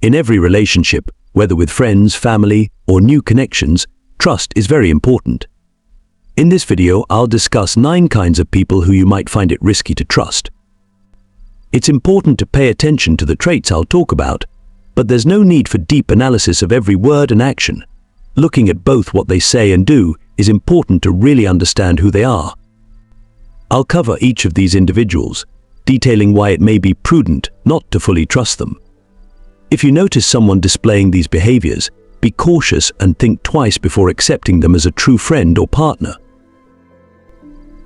In every relationship, whether with friends, family, or new connections, trust is very important. In this video, I'll discuss 9 kinds of people who you might find it risky to trust. It's important to pay attention to the traits I'll talk about, but there's no need for deep analysis of every word and action. Looking at both what they say and do is important to really understand who they are. I'll cover each of these individuals, detailing why it may be prudent not to fully trust them. If you notice someone displaying these behaviors, be cautious and think twice before accepting them as a true friend or partner.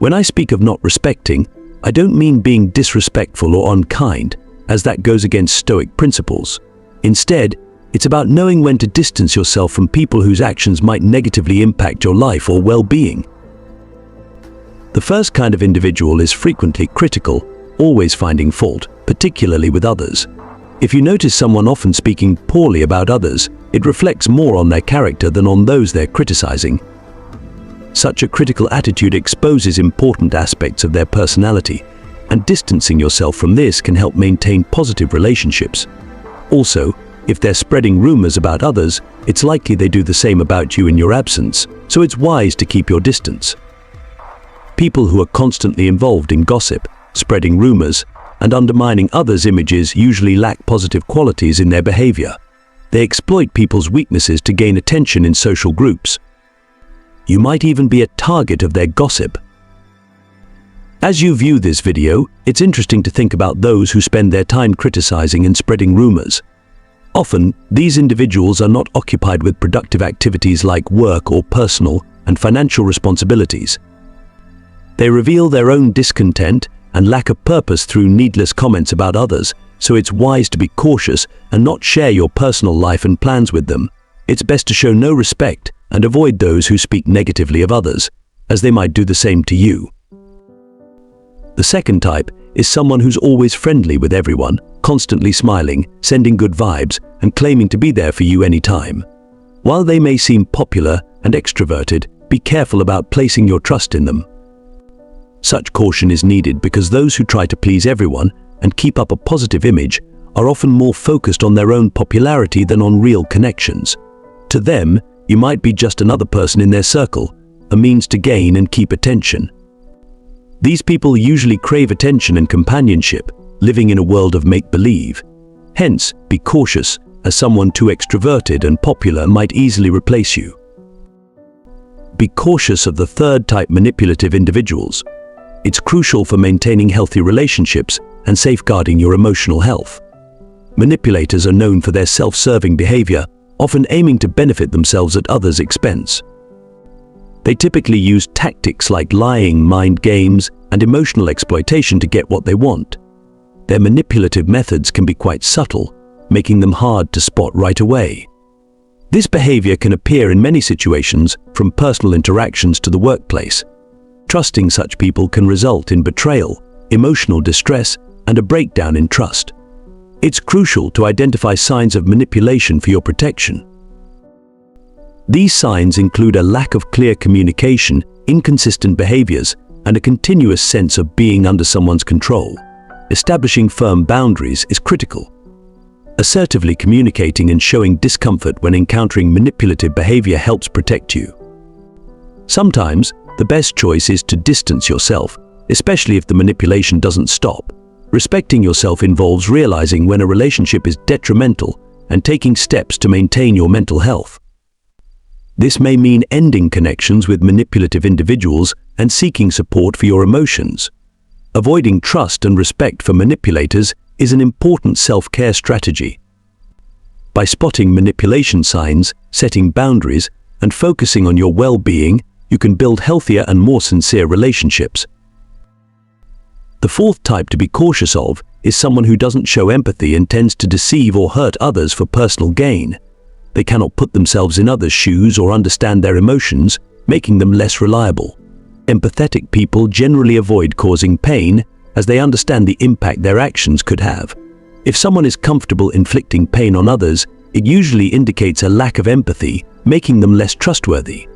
When I speak of not respecting, I don't mean being disrespectful or unkind, as that goes against Stoic principles. Instead, it's about knowing when to distance yourself from people whose actions might negatively impact your life or well-being. The first kind of individual is frequently critical, always finding fault, particularly with others. If you notice someone often speaking poorly about others, it reflects more on their character than on those they're criticizing. Such a critical attitude exposes important aspects of their personality, and distancing yourself from this can help maintain positive relationships. Also, if they're spreading rumors about others, it's likely they do the same about you in your absence, so it's wise to keep your distance. People who are constantly involved in gossip, spreading rumors, and undermining others' images usually lack positive qualities in their behavior. They exploit people's weaknesses to gain attention in social groups. You might even be a target of their gossip. As you view this video, it's interesting to think about those who spend their time criticizing and spreading rumors. Often, these individuals are not occupied with productive activities like work or personal and financial responsibilities. They reveal their own discontent and lack of purpose through needless comments about others, so it's wise to be cautious and not share your personal life and plans with them. It's best to show no respect and avoid those who speak negatively of others, as they might do the same to you. The second type is someone who's always friendly with everyone, constantly smiling, sending good vibes, and claiming to be there for you anytime. While they may seem popular and extroverted, be careful about placing your trust in them. Such caution is needed because those who try to please everyone and keep up a positive image are often more focused on their own popularity than on real connections. To them, you might be just another person in their circle, a means to gain and keep attention. These people usually crave attention and companionship, living in a world of make-believe. Hence, be cautious, as someone too extroverted and popular might easily replace you. Be cautious of the third type, manipulative individuals. It's crucial for maintaining healthy relationships and safeguarding your emotional health. Manipulators are known for their self-serving behavior, often aiming to benefit themselves at others' expense. They typically use tactics like lying, mind games, and emotional exploitation to get what they want. Their manipulative methods can be quite subtle, making them hard to spot right away. This behavior can appear in many situations, from personal interactions to the workplace. Trusting such people can result in betrayal, emotional distress, and a breakdown in trust. It's crucial to identify signs of manipulation for your protection. These signs include a lack of clear communication, inconsistent behaviors, and a continuous sense of being under someone's control. Establishing firm boundaries is critical. Assertively communicating and showing discomfort when encountering manipulative behavior helps protect you. Sometimes, the best choice is to distance yourself, especially if the manipulation doesn't stop. Respecting yourself involves realizing when a relationship is detrimental and taking steps to maintain your mental health. This may mean ending connections with manipulative individuals and seeking support for your emotions. Avoiding trust and respect for manipulators is an important self-care strategy. By spotting manipulation signs, setting boundaries, and focusing on your well-being, you can build healthier and more sincere relationships. The fourth type to be cautious of is someone who doesn't show empathy and tends to deceive or hurt others for personal gain. They cannot put themselves in others' shoes or understand their emotions, making them less reliable. Empathetic people generally avoid causing pain, as they understand the impact their actions could have. If someone is comfortable inflicting pain on others, it usually indicates a lack of empathy, making them less trustworthy.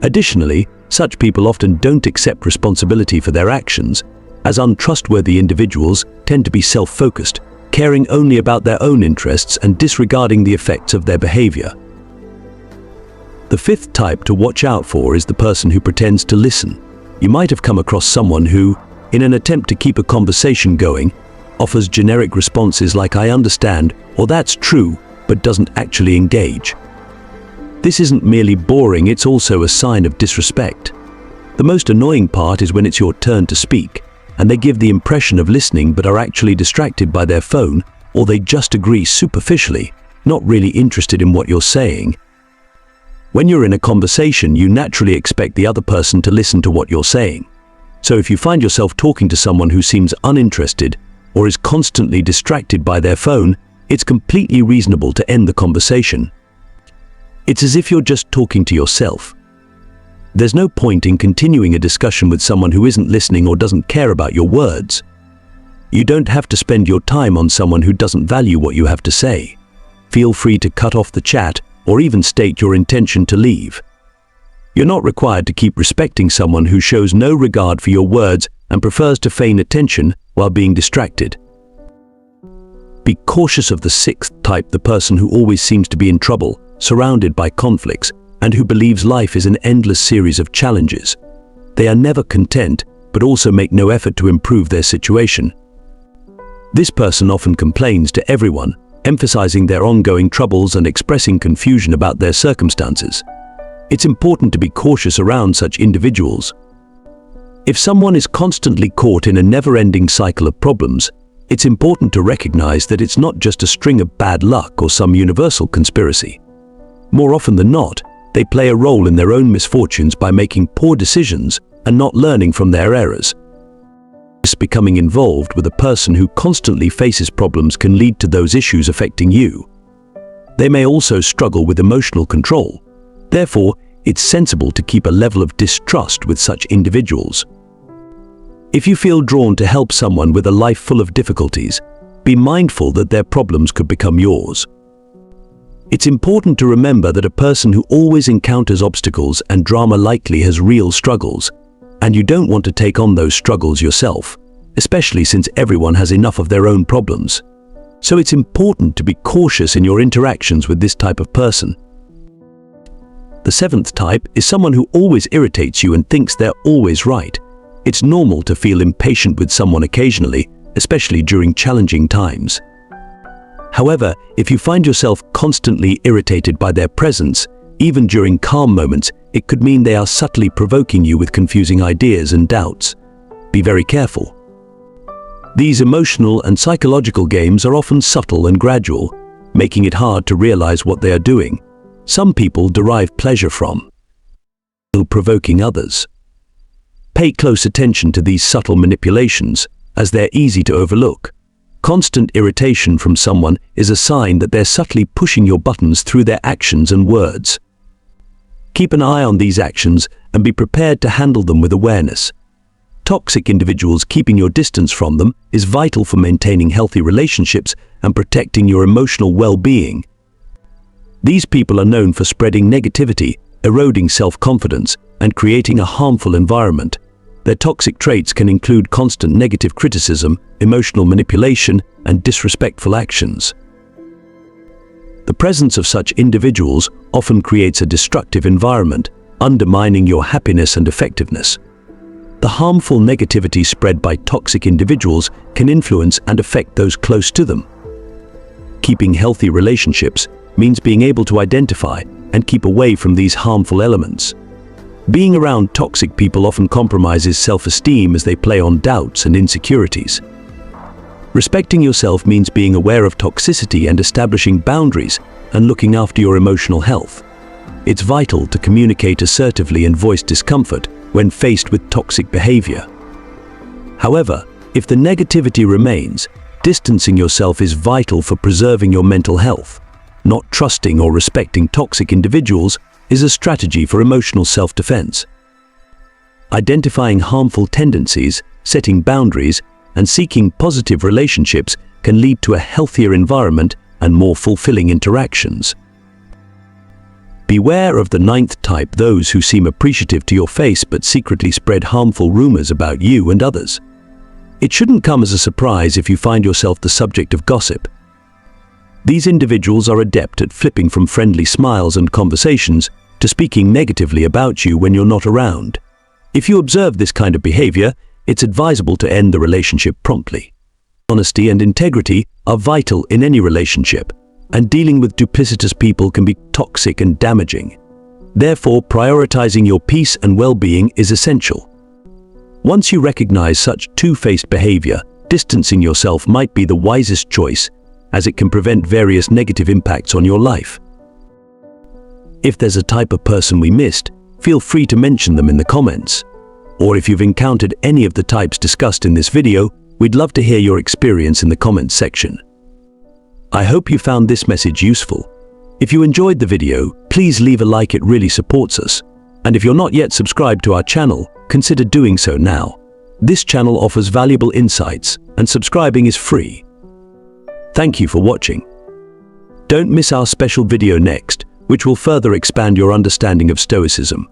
Additionally, such people often don't accept responsibility for their actions, as untrustworthy individuals tend to be self-focused, caring only about their own interests and disregarding the effects of their behavior. The fifth type to watch out for is the person who pretends to listen. You might have come across someone who, in an attempt to keep a conversation going, offers generic responses like "I understand" or "that's true," but doesn't actually engage. This isn't merely boring, it's also a sign of disrespect. The most annoying part is when it's your turn to speak, and they give the impression of listening but are actually distracted by their phone, or they just agree superficially, not really interested in what you're saying. When you're in a conversation, you naturally expect the other person to listen to what you're saying. So if you find yourself talking to someone who seems uninterested or is constantly distracted by their phone, it's completely reasonable to end the conversation. It's as if you're just talking to yourself. There's no point in continuing a discussion with someone who isn't listening or doesn't care about your words. You don't have to spend your time on someone who doesn't value what you have to say. Feel free to cut off the chat or even state your intention to leave. You're not required to keep respecting someone who shows no regard for your words and prefers to feign attention while being distracted. Be cautious of the sixth type, the person who always seems to be in trouble, surrounded by conflicts, and who believes life is an endless series of challenges. They are never content, but also make no effort to improve their situation. This person often complains to everyone, emphasizing their ongoing troubles and expressing confusion about their circumstances. It's important to be cautious around such individuals. If someone is constantly caught in a never-ending cycle of problems, it's important to recognize that it's not just a string of bad luck or some universal conspiracy. More often than not, they play a role in their own misfortunes by making poor decisions and not learning from their errors. Becoming involved with a person who constantly faces problems can lead to those issues affecting you. They may also struggle with emotional control. Therefore, it's sensible to keep a level of distrust with such individuals. If you feel drawn to help someone with a life full of difficulties, be mindful that their problems could become yours. It's important to remember that a person who always encounters obstacles and drama likely has real struggles, and you don't want to take on those struggles yourself, especially since everyone has enough of their own problems. So it's important to be cautious in your interactions with this type of person. The seventh type is someone who always irritates you and thinks they're always right. It's normal to feel impatient with someone occasionally, especially during challenging times. However, if you find yourself constantly irritated by their presence, even during calm moments, it could mean they are subtly provoking you with confusing ideas and doubts. Be very careful. These emotional and psychological games are often subtle and gradual, making it hard to realize what they are doing. Some people derive pleasure from provoking others. Pay close attention to these subtle manipulations, as they're easy to overlook. Constant irritation from someone is a sign that they're subtly pushing your buttons through their actions and words. Keep an eye on these actions and be prepared to handle them with awareness. Toxic individuals, keeping your distance from them is vital for maintaining healthy relationships and protecting your emotional well-being. These people are known for spreading negativity, eroding self-confidence, and creating a harmful environment. Their toxic traits can include constant negative criticism, emotional manipulation, and disrespectful actions. The presence of such individuals often creates a destructive environment, undermining your happiness and effectiveness. The harmful negativity spread by toxic individuals can influence and affect those close to them. Keeping healthy relationships means being able to identify and keep away from these harmful elements. Being around toxic people often compromises self-esteem as they play on doubts and insecurities. Respecting yourself means being aware of toxicity and establishing boundaries and looking after your emotional health. It's vital to communicate assertively and voice discomfort when faced with toxic behavior. However, if the negativity remains, distancing yourself is vital for preserving your mental health. Not trusting or respecting toxic individuals is a strategy for emotional self-defense. Identifying harmful tendencies, setting boundaries, and seeking positive relationships can lead to a healthier environment and more fulfilling interactions. Beware of the ninth type, those who seem appreciative to your face but secretly spread harmful rumors about you and others. It shouldn't come as a surprise if you find yourself the subject of gossip. These individuals are adept at flipping from friendly smiles and conversations to speaking negatively about you when you're not around. If you observe this kind of behavior, it's advisable to end the relationship promptly. Honesty and integrity are vital in any relationship, and dealing with duplicitous people can be toxic and damaging. Therefore, prioritizing your peace and well-being is essential. Once you recognize such two-faced behavior, distancing yourself might be the wisest choice, as it can prevent various negative impacts on your life. If there's a type of person we missed, feel free to mention them in the comments. Or if you've encountered any of the types discussed in this video, we'd love to hear your experience in the comments section. I hope you found this message useful. If you enjoyed the video, please leave a like, it really supports us. And if you're not yet subscribed to our channel, consider doing so now. This channel offers valuable insights, and subscribing is free. Thank you for watching. Don't miss our special video next, which will further expand your understanding of Stoicism.